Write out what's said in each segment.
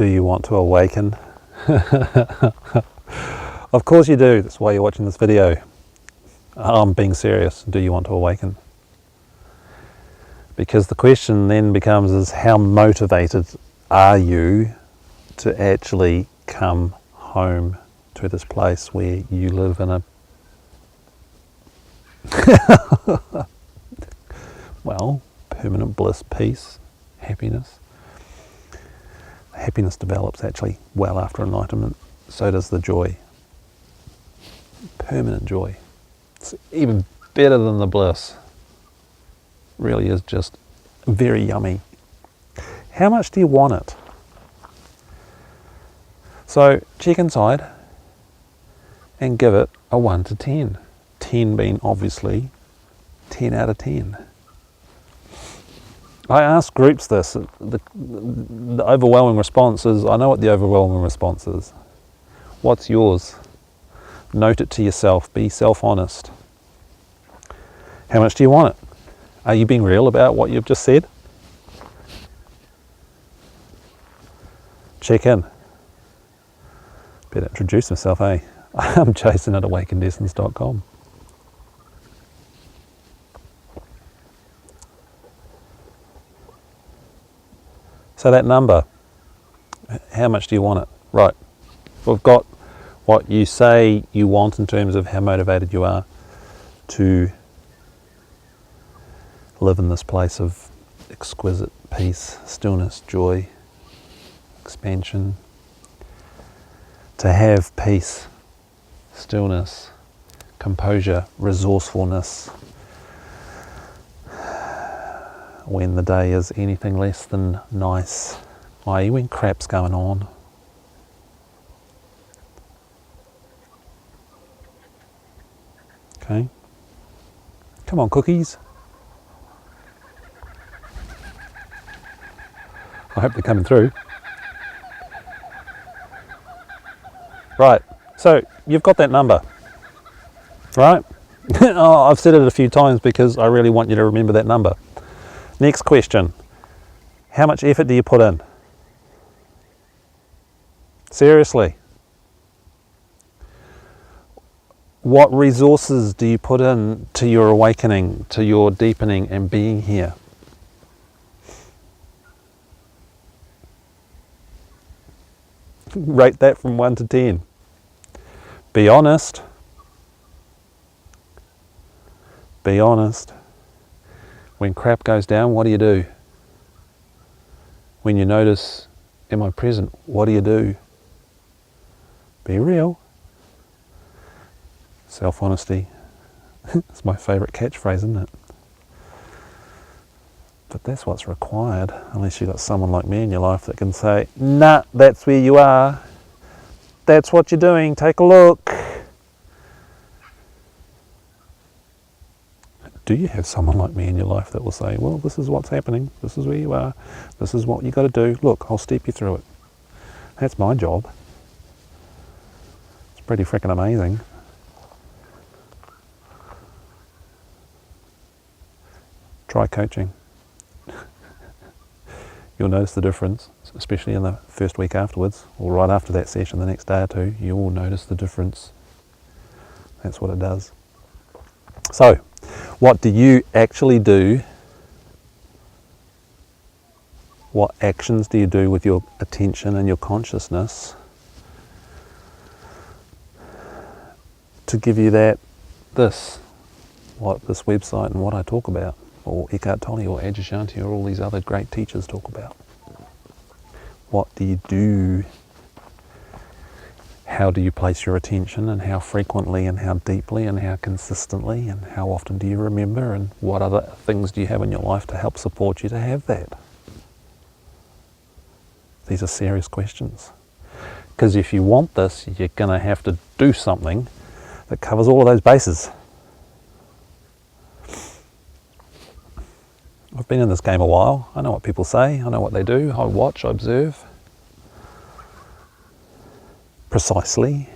Do you want to awaken? Of course you do. That's why you're watching this video. I'm being serious. Do you want to awaken? Because the question then becomes is how motivated are you to actually come home to this place where you live in a well, permanent bliss, peace, happiness. Happiness develops actually well after enlightenment. So does the joy. Permanent joy. It's even better than the bliss. Really is just very yummy. How much do you want it? So check inside and give it a 1 to 10. 10 being obviously 10 out of 10. I ask groups this. The overwhelming response is, I know what the overwhelming response is. What's yours? Note it to yourself. Be self-honest. How much do you want it? Are you being real about what you've just said? Check in. Better introduce myself, eh? I'm Jason at AwakenedEssence.com. So that number, how much do you want it? Right, we've got what you say you want in terms of how motivated you are to live in this place of exquisite peace, stillness, joy, expansion. To have peace, stillness, composure, resourcefulness, when the day is anything less than nice, i.e. when crap's going on. Okay. Come on, cookies. I hope they're coming through. Right, so you've got that number, right? Oh, I've said it a few times because I really want you to remember that number. Next question, how much effort do you put in? Seriously. What resources do you put in to your awakening, to your deepening and being here? Rate that from 1 to 10. Be honest. Be honest. When crap goes down, what do you do? When you notice, am I present? What do you do? Be real. Self-honesty. It's my favourite catchphrase, isn't it? But that's what's required, unless you've got someone like me in your life that can say, nah, that's where you are. That's what you're doing. Take a look. Do you have someone like me in your life that will say, well, this is what's happening, this is where you are, this is what you got to do, look, I'll step you through it. That's my job. It's pretty freaking amazing. Try coaching. You'll notice the difference, especially in the first week afterwards, or right after that session the next day or two, you will notice the difference. That's what it does. So, what do you actually do? What actions do you do with your attention and your consciousness to give you what this website and what I talk about, or Eckhart Tolle or Adyashanti or all these other great teachers talk about? What do you do? How do you place your attention, and how frequently and how deeply and how consistently, and how often do you remember, and what other things do you have in your life to help support you to have that? These are serious questions. Because if you want this, you're going to have to do something that covers all of those bases. I've been in this game a while. I know what people say. I know what they do. I watch, I observe. Precisely.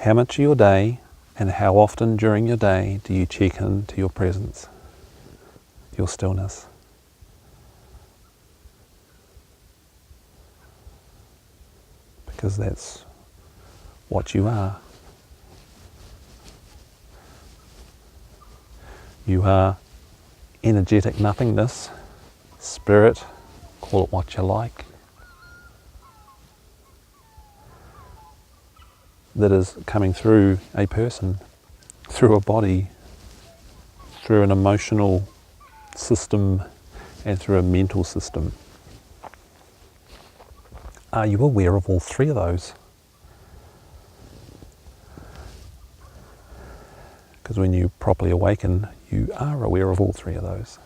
How much of your day and how often during your day do you check into your presence, your stillness? Because that's what you are. You are energetic nothingness, spirit, call it what you like, that is coming through a person, through a body, through an emotional system, and through a mental system. Are you aware of all three of those? Because when you properly awaken, you are aware of all three of those.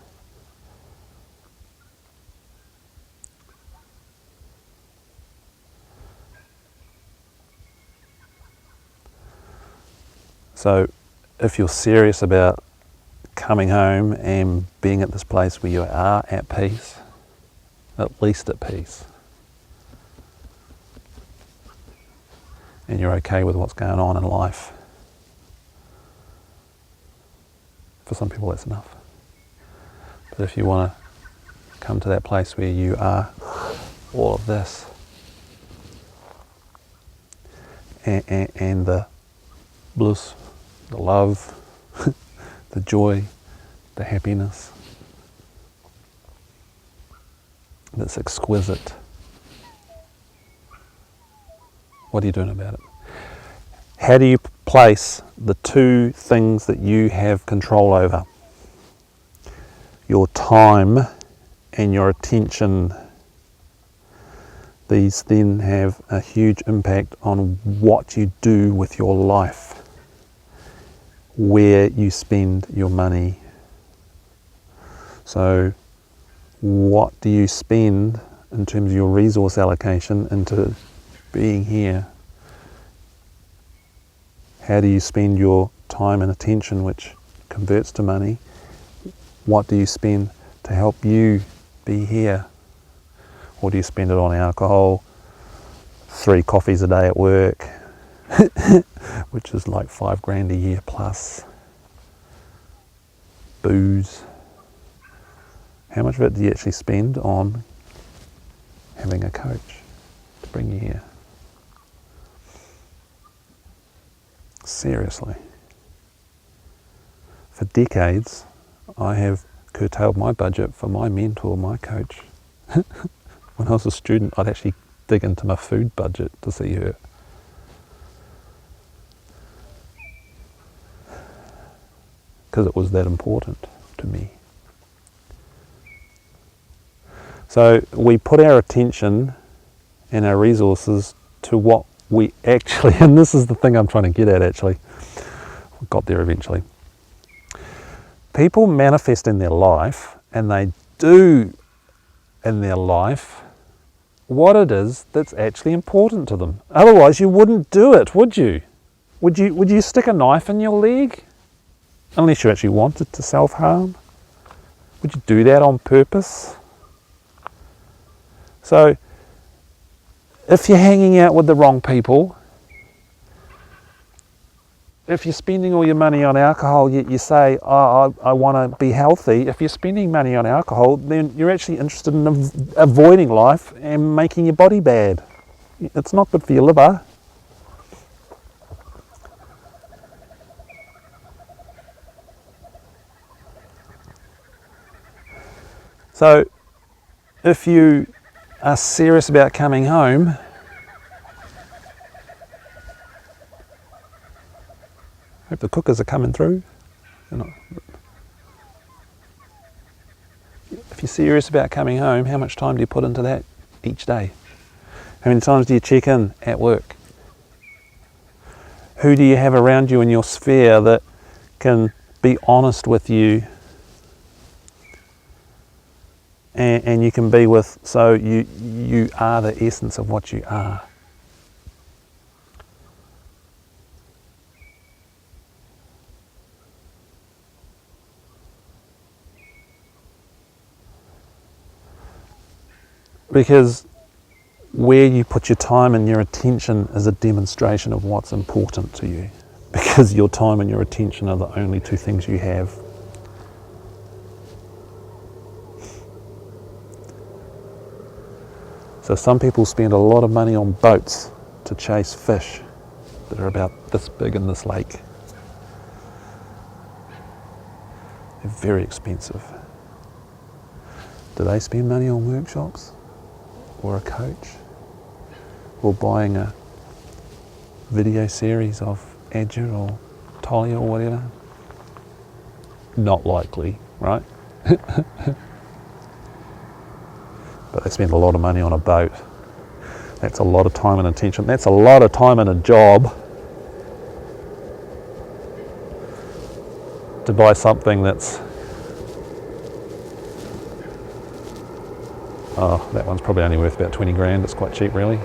So if you're serious about coming home and being at this place where you are at peace, at least at peace, and you're okay with what's going on in life, for some people that's enough. But if you want to come to that place where you are all of this, and the bliss, the love, the joy, the happiness that's exquisite, what are you doing about it? How do you place the two things that you have control over? Your time and your attention. These then have a huge impact on what you do with your life, where you spend your money. So what do you spend in terms of your resource allocation into being here? How do you spend your time and attention, which converts to money? What do you spend to help you be here? Or do you spend it on alcohol, 3 coffees a day at work, which is like $5,000 a year plus, booze? How much of it do you actually spend on having a coach to bring you here? Seriously. For decades, I have curtailed my budget for my mentor, my coach. When I was a student, I'd actually dig into my food budget to see her. Because it was that important to me. So we put our attention and our resources to what we actually, and this is the thing I'm trying to get at actually, we got there eventually. People manifest in their life, and they do in their life what it is that's actually important to them. Otherwise you wouldn't do it, would you? Would you stick a knife in your leg? Unless you actually wanted to self-harm. Would you do that on purpose? So, if you're hanging out with the wrong people, if you're spending all your money on alcohol, yet you say, oh, I want to be healthy, if you're spending money on alcohol, then you're actually interested in avoiding life and making your body bad. It's not good for your liver. So, if you are serious about coming home, hope the cookers are coming through. If you're serious about coming home, how much time do you put into that each day? How many times do you check in at work? Who do you have around you in your sphere that can be honest with you and you can be with, so you are the essence of what you are? Because where you put your time and your attention is a demonstration of what's important to you, because your time and your attention are the only two things you have. So some people spend a lot of money on boats to chase fish that are about this big in this lake. They're very expensive. Do they spend money on workshops or a coach or buying a video series of Adja or Talia or whatever? Not likely, right? But they spend a lot of money on a boat. That's a lot of time and attention. That's a lot of time and a job to buy something that's, oh, that one's probably only worth about 20 grand. It's quite cheap, really.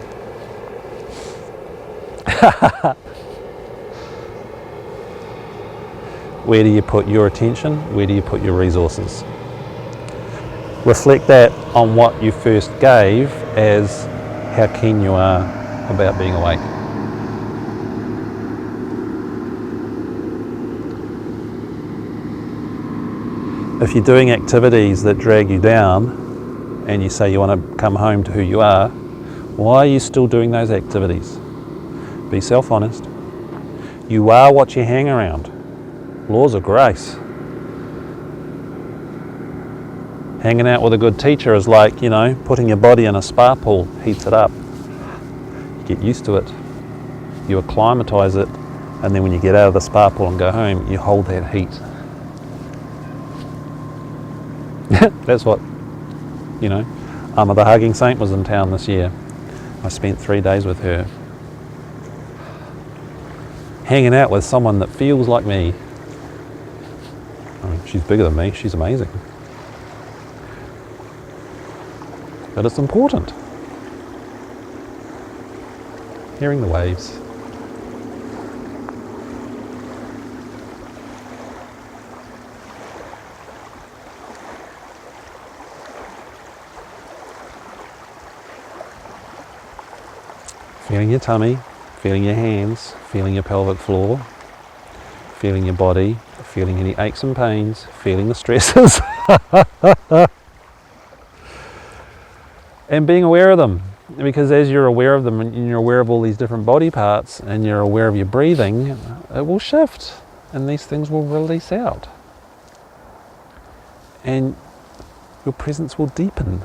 Where do you put your attention? Where do you put your resources? Reflect that on what you first gave as how keen you are about being awake. If you're doing activities that drag you down and you say you want to come home to who you are, why are you still doing those activities? Be self-honest. You are what you hang around. Laws of grace. Hanging out with a good teacher is like, you know, putting your body in a spa pool, heats it up. You get used to it. You acclimatise it, and then when you get out of the spa pool and go home, you hold that heat. That's what, you know, Amma the Hugging Saint was in town this year. I spent 3 days with her. Hanging out with someone that feels like me. I mean, she's bigger than me, she's amazing. But it's important. Hearing the waves. Feeling your tummy, feeling your hands, feeling your pelvic floor, feeling your body, feeling any aches and pains, feeling the stresses. And being aware of them, because as you're aware of them and you're aware of all these different body parts and you're aware of your breathing, it will shift and these things will release out. And your presence will deepen.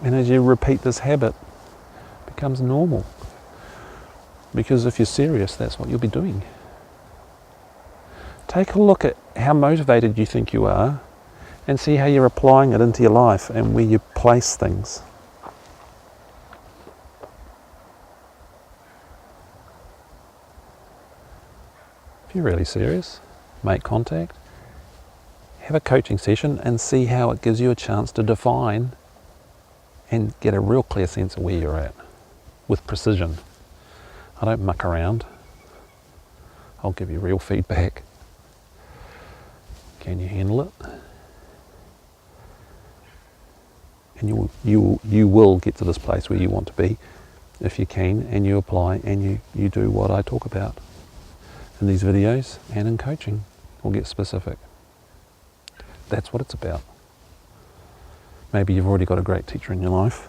And as you repeat this habit, it becomes normal. Because if you're serious, that's what you'll be doing. Take a look at how motivated you think you are and see how you're applying it into your life and where you place things. If you're really serious, make contact, have a coaching session and see how it gives you a chance to define and get a real clear sense of where you're at with precision. I don't muck around. I'll give you real feedback. Can you handle it? And you will get to this place where you want to be if you can, and you apply and you do what I talk about in these videos and in coaching. We'll get specific. That's what it's about. Maybe you've already got a great teacher in your life.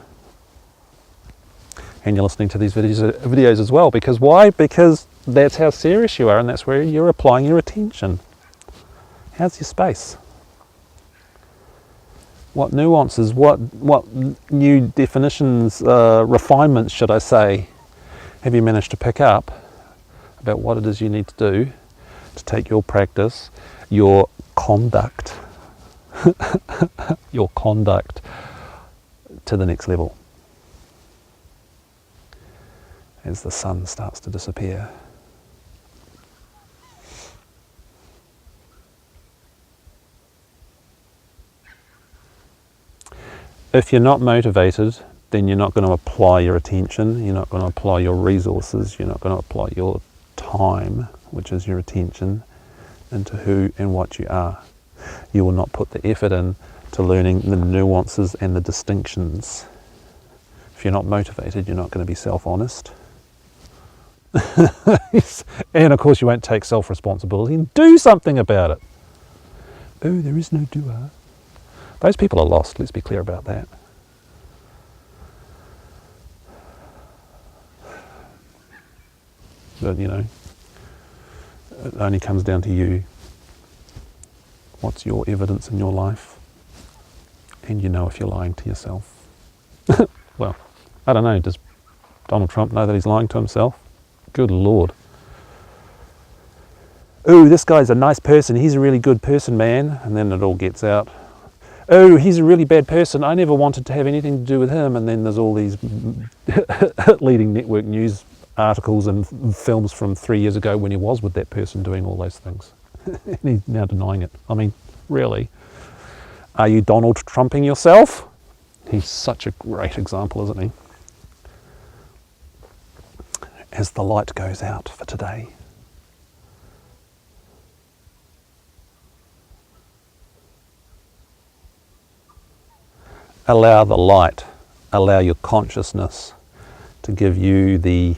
And you're listening to these videos as well. Because why? Because that's how serious you are and that's where you're applying your attention. How's your space? What nuances, what new definitions, refinements should I say, have you managed to pick up about what it is you need to do to take your practice, your conduct, your conduct to the next level? As the sun starts to disappear. If you're not motivated, then you're not going to apply your attention, you're not going to apply your resources, you're not going to apply your time, which is your attention, into who and what you are. You will not put the effort in to learning the nuances and the distinctions. If you're not motivated, you're not going to be self-honest. And of course you won't take self-responsibility and do something about it. Oh, there is no doer. Those people are lost, let's be clear about that. But you know, it only comes down to you. What's your evidence in your life? And you know if you're lying to yourself. Well, I don't know, does Donald Trump know that he's lying to himself? Good Lord. Oh, this guy's a nice person, he's a really good person, man. And then it all gets out. Oh, he's a really bad person, I never wanted to have anything to do with him. And then there's all these leading network news articles and films from 3 years ago when he was with that person doing all those things. And he's now denying it. I mean, really? Are you Donald Trumping yourself? He's such a great example, isn't he? As the light goes out for today, allow the light, allow your consciousness to give you the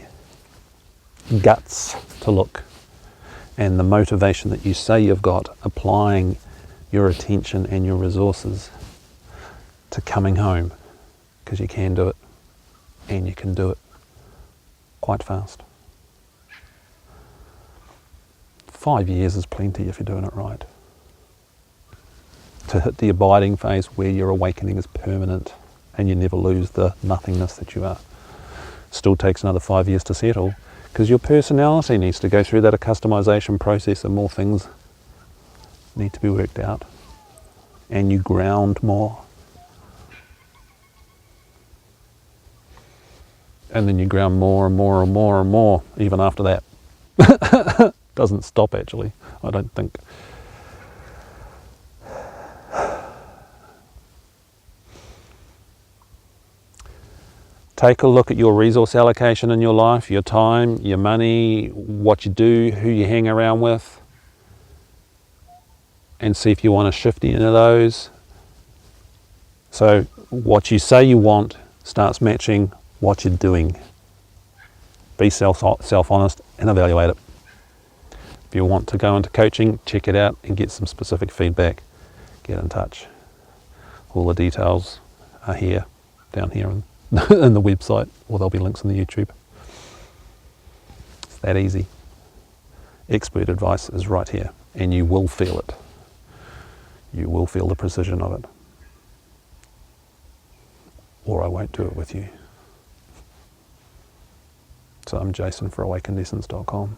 guts to look and the motivation that you say you've got, applying your attention and your resources to coming home, because you can do it, and you can do it quite fast. 5 years is plenty if you're doing it right. To hit the abiding phase where your awakening is permanent and you never lose the nothingness that you are. Still takes another 5 years to settle, because your personality needs to go through that customization process and more things need to be worked out. And you ground more. And then you ground more and more and more and more even after that. Doesn't stop actually, I don't think. Take a look at your resource allocation in your life, your time, your money, what you do, who you hang around with, and see if you want to shift any of those. So what you say you want starts matching what you're doing. Be self-honest and evaluate it. If you want to go into coaching, check it out and get some specific feedback. Get in touch. All the details are here, down here in the website, or there'll be links in the YouTube. It's that easy. Expert advice is right here, and you will feel it. You will feel the precision of it. Or I won't do it with you. So I'm Jason for AwakenedEssence.com.